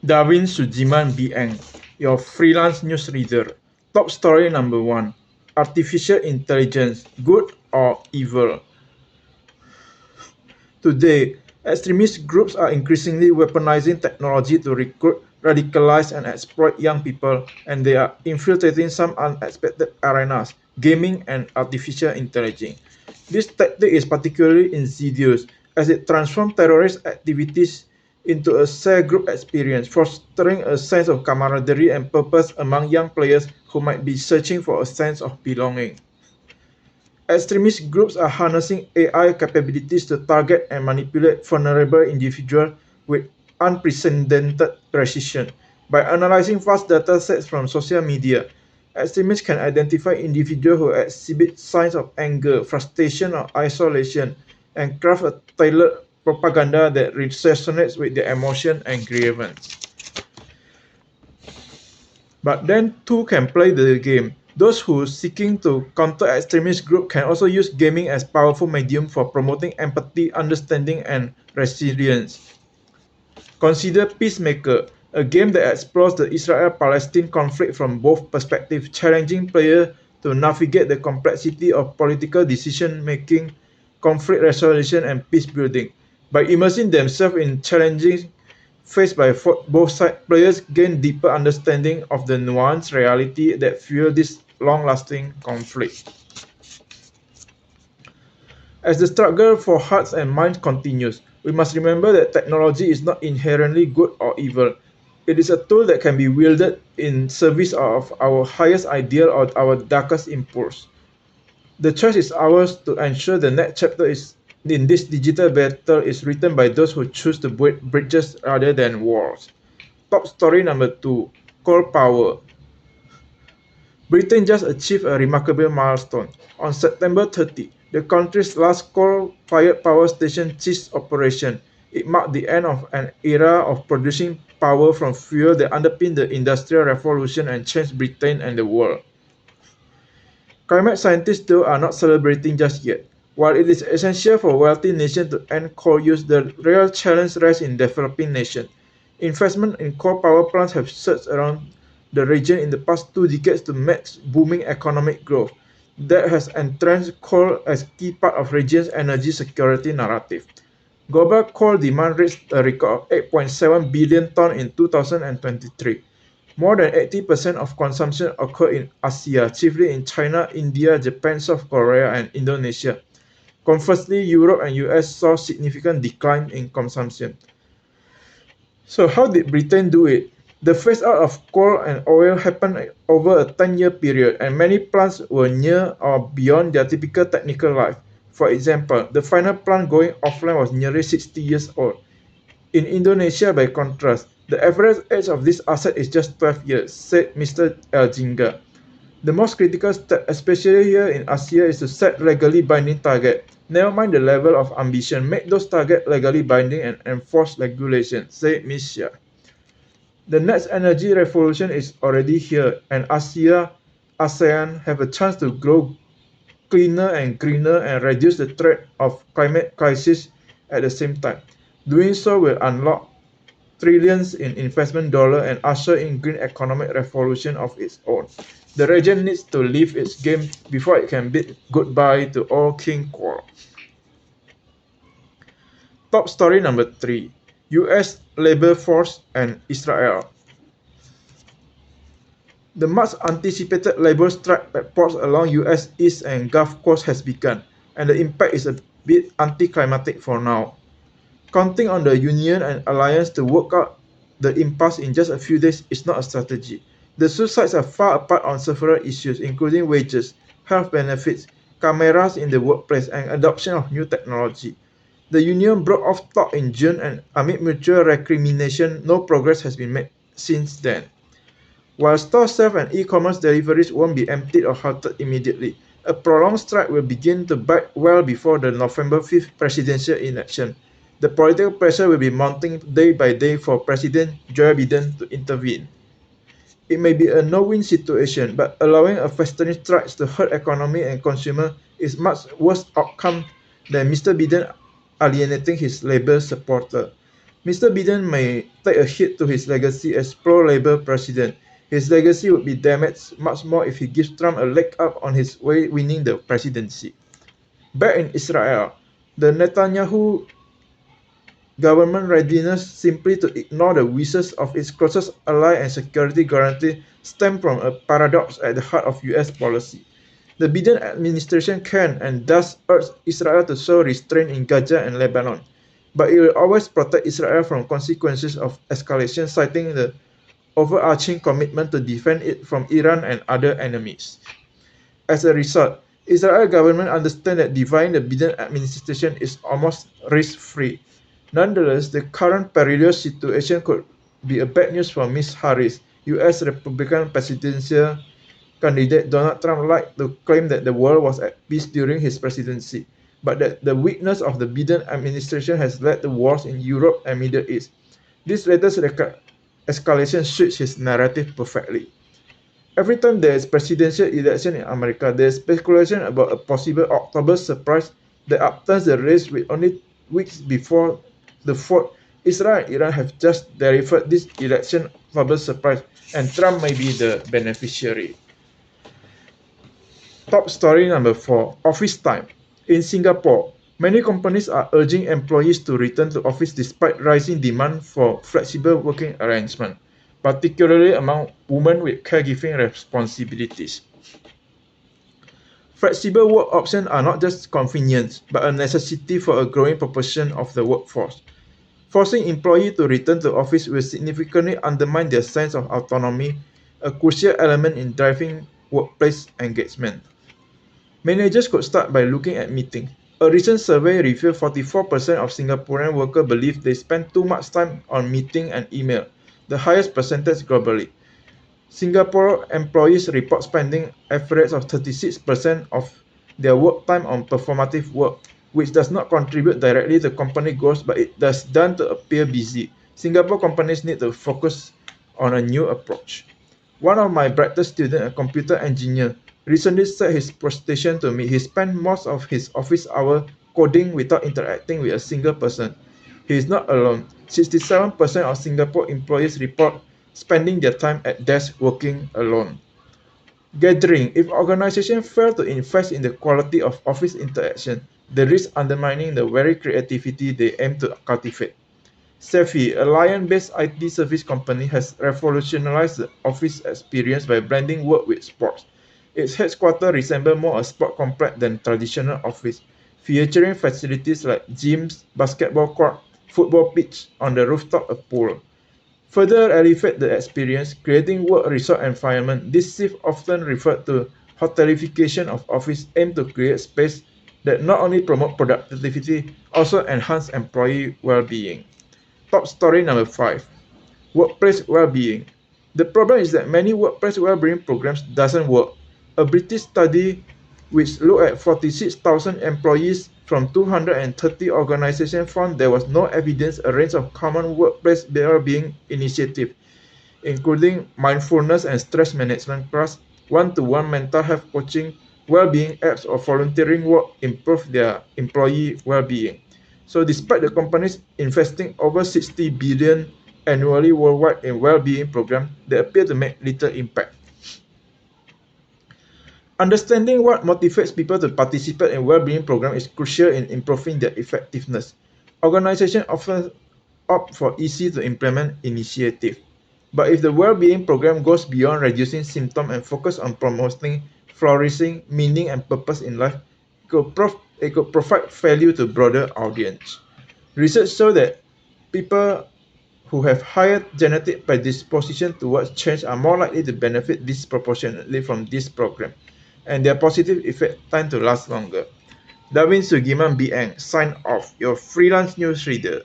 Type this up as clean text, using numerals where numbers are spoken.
Darwin Sujiman BN, your freelance newsreader. Top story number 1. Artificial intelligence, good or evil? Today, extremist groups are increasingly weaponizing technology to recruit, radicalize, and exploit young people, and they are infiltrating some unexpected arenas, gaming and artificial intelligence. This tactic is particularly insidious as it transforms terrorist activities into a shared group experience, fostering a sense of camaraderie and purpose among young players who might be searching for a sense of belonging. Extremist groups are harnessing AI capabilities to target and manipulate vulnerable individuals with unprecedented precision. By analyzing vast data sets from social media, extremists can identify individuals who exhibit signs of anger, frustration, or isolation and craft a tailored propaganda that resonates with their emotion and grievance. But then too can play the game. Those who seeking to counter extremist group can also use gaming as powerful medium for promoting empathy, understanding, and resilience. Consider Peacemaker, a game that explores the Israel-Palestine conflict from both perspectives, challenging players to navigate the complexity of political decision-making, conflict resolution, and peace building. By immersing themselves in challenges faced by both sides, players gain deeper understanding of the nuanced reality that fuel this long-lasting conflict. As the struggle for hearts and minds continues, we must remember that technology is not inherently good or evil. It is a tool that can be wielded in service of our highest ideal or our darkest impulse. The choice is ours to ensure the next chapter is in this digital battle is written by those who choose to build bridges rather than walls. Top story number 2. Coal power. Britain just achieved a remarkable milestone. On September 30, the country's last coal-fired power station ceased operation. It marked the end of an era of producing power from fuel that underpinned the Industrial Revolution and changed Britain and the world. Climate scientists, though, are not celebrating just yet. While it is essential for wealthy nations to end coal use, the real challenge rests in developing nations. Investment in coal power plants have surged around the region in the past 2 decades to match booming economic growth. That has entrenched coal as key part of region's energy security narrative. Global coal demand reached a record of 8.7 billion tonnes in 2023. More than 80% of consumption occurred in Asia, chiefly in China, India, Japan, South Korea, and Indonesia. Conversely, Europe and US saw significant decline in consumption. So how did Britain do it? The phase out of coal and oil happened over a 10-year period, and many plants were near or beyond their typical technical life. For example, the final plant going offline was nearly 60 years old. In Indonesia, by contrast, the average age of this asset is just 12 years, said Mr. Elzinga. The most critical step, especially here in Asia, is to set legally binding targets. Never mind the level of ambition, make those targets legally binding and enforce regulation, said Ms. Xia. The next energy revolution is already here, and ASEAN have a chance to grow cleaner and greener and reduce the threat of climate crisis at the same time. Doing so will unlock trillions in investment dollars and usher in green economic revolution of its own. The region needs to leave its game before it can bid goodbye to all king coal. Top story number 3. US labor force and Israel. The much anticipated labor strike at ports along US East and Gulf Coast has begun, and the impact is a bit anticlimactic for now. Counting on the union and alliance to work out the impasse in just a few days is not a strategy. The two sides are far apart on several issues, including wages, health benefits, cameras in the workplace, and adoption of new technology. The union broke off talk in June, and amid mutual recrimination, no progress has been made since then. While store shelves and e-commerce deliveries won't be emptied or halted immediately, a prolonged strike will begin to bite well before the November 5th presidential election. The political pressure will be mounting day by day for President Joe Biden to intervene. It may be a no-win situation, but allowing a festering strike to hurt economy and consumer is much worse outcome than Mr. Biden alienating his labor supporter. Mr. Biden may take a hit to his legacy as pro-Labour president. His legacy would be damaged much more if he gives Trump a leg up on his way winning the presidency. Back in Israel, the Netanyahu government readiness simply to ignore the wishes of its closest ally and security guarantee stem from a paradox at the heart of US policy. The Biden administration can and does urge Israel to show restraint in Gaza and Lebanon, but it will always protect Israel from consequences of escalation, citing the overarching commitment to defend it from Iran and other enemies. As a result, Israel government understands that defying the Biden administration is almost risk-free. Nonetheless, the current perilous situation could be a bad news for Ms. Harris. U.S. Republican presidential candidate Donald Trump liked to claim that the world was at peace during his presidency, but that the weakness of the Biden administration has led to wars in Europe and Middle East. This latest escalation suits his narrative perfectly. Every time there is presidential election in America, there is speculation about a possible October surprise that upturns the race with only weeks before the vote. Israel and Iran have just delivered this election October surprise, and Trump may be the beneficiary. Top story number 4, office time. In Singapore, many companies are urging employees to return to office despite rising demand for flexible working arrangements, particularly among women with caregiving responsibilities. Flexible work options are not just convenience, but a necessity for a growing proportion of the workforce. Forcing employees to return to office will significantly undermine their sense of autonomy, a crucial element in driving workplace engagement. Managers could start by looking at meetings. A recent survey revealed 44% of Singaporean workers believe they spend too much time on meeting and email, the highest percentage globally. Singapore employees report spending average of 36% of their work time on performative work, which does not contribute directly to company goals, but it does done to appear busy. Singapore companies need to focus on a new approach. One of my brightest students, a computer engineer, recently said his frustration to me. He spent most of his office hours coding without interacting with a single person. He is not alone. 67% of Singapore employees report spending their time at desk working alone. Gathering. If organizations fail to invest in the quality of office interaction, they risk undermining the very creativity they aim to cultivate. Savvy, a Lyon-based IT service company, has revolutionized the office experience by blending work with sports. Its headquarters resemble more a sport complex than traditional office, featuring facilities like gyms, basketball court, football pitch, on the rooftop a pool. Further elevate the experience, creating work resort environment. This shift, often referred to hotelification of office, aim to create space that not only promote productivity, also enhance employee well-being. Top story number 5, workplace well-being. The problem is that many workplace well-being programs doesn't work. A British study which looked at 46,000 employees from 230 organizations found there was no evidence a range of common workplace well-being initiatives, including mindfulness and stress management class, one-to-one mental health coaching, well-being apps, or volunteering work improve their employee well-being. So despite the companies investing over 60 billion annually worldwide in well-being programs, they appear to make little impact. Understanding what motivates people to participate in well-being programs is crucial in improving their effectiveness. Organizations often opt for easy to implement initiatives. But if the well-being program goes beyond reducing symptoms and focus on promoting flourishing, meaning, and purpose in life, it could provide value to broader audience. Research shows that people who have higher genetic predisposition towards change are more likely to benefit disproportionately from this program, and their positive effects tend to last longer. Darwin Sugiman BN, sign off, your freelance newsreader.